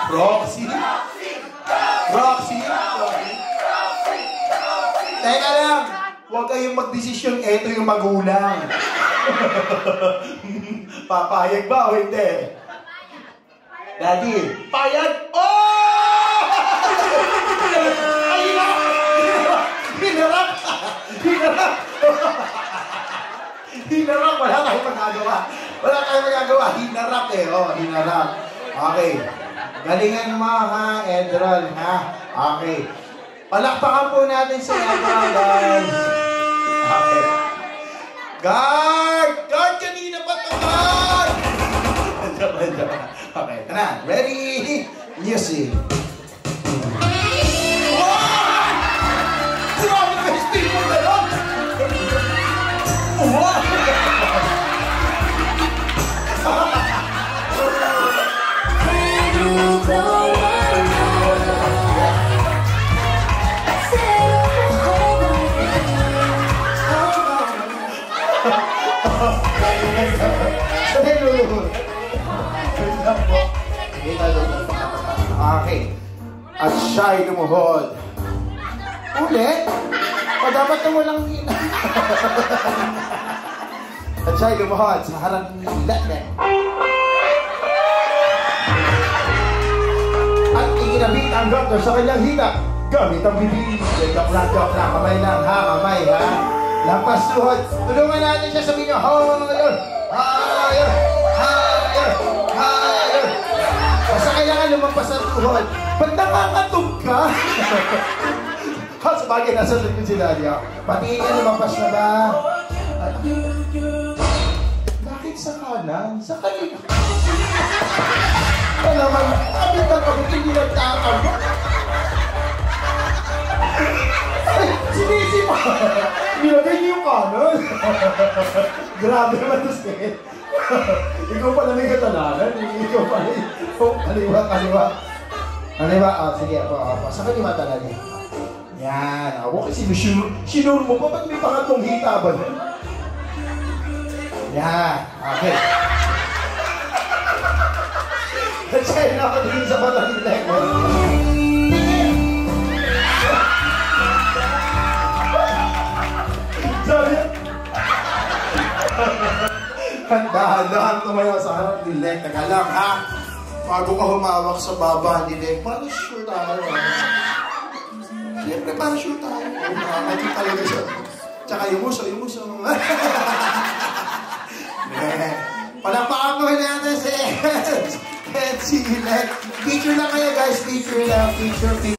Roxy? Roxy? Teka lang, huwag kayong magdesisyon, eto yung magulang. Papayag ba o hindi? Daddy, payag! Oh! Ay, hinarap! Hinarap! Hinarap! Wala tayong magagawa. Wala tayong magagawa. Hinarap eh. Oh, hinarap. Okay. Galingan mo ha, Edron, ha? Okay. Palakpakan po natin si Edron, guys. Okay. Guard! Guard! Kanina pa ito, guard! Okay, tara. Ready? Music. Wow! Grabe na yung steam mo na lang! Wow! Okay. At siya'y lumuhod. Ulit? O dapat na walang At siya'y lumuhod sa harap ni Letnet. At iginabit ang doktor sa kanyang hita. Gamit ang bibig. Joke lang, kamay lang ha, kamay ha. Lampas tuhod. Tulungan natin siya, sabihin niyo, higher, higher, higher, higher. Basta kailangan lumampas ang tuhod. Ba't nakakatog ka? Sa bagay, nasa likod si Daddy. Patingin niya, lumampas na ba? Bakit sa kanan? Sa kanina. Alam, kapit ang kapit, hindi nagtakam. Sinisi pa! Nilagay niyo yung kanon! Grabe naman ito, Seth. Ikaw pala may katalanan. Ikaw pala yung kaliwa. Kaliwa? Sige, ako. Sa kaliwa talaga. Yan. Ako kasi sinur mo pa. Ba't may pangatlong hita ba? Yan. Okay. Kasi na ako din sa batang nila. Dahan-dahan tumayo sa harap ni Lek. Teka lang, ha? Bago ka humawak sa baba ni Lek, paano sure tayo? Siyempre, paano sure tayo? Nakakati talaga siya. Tsaka yung muso. Palakpakan ko natin si Lek. Picture lang kayo, guys. Picture lang. Picture.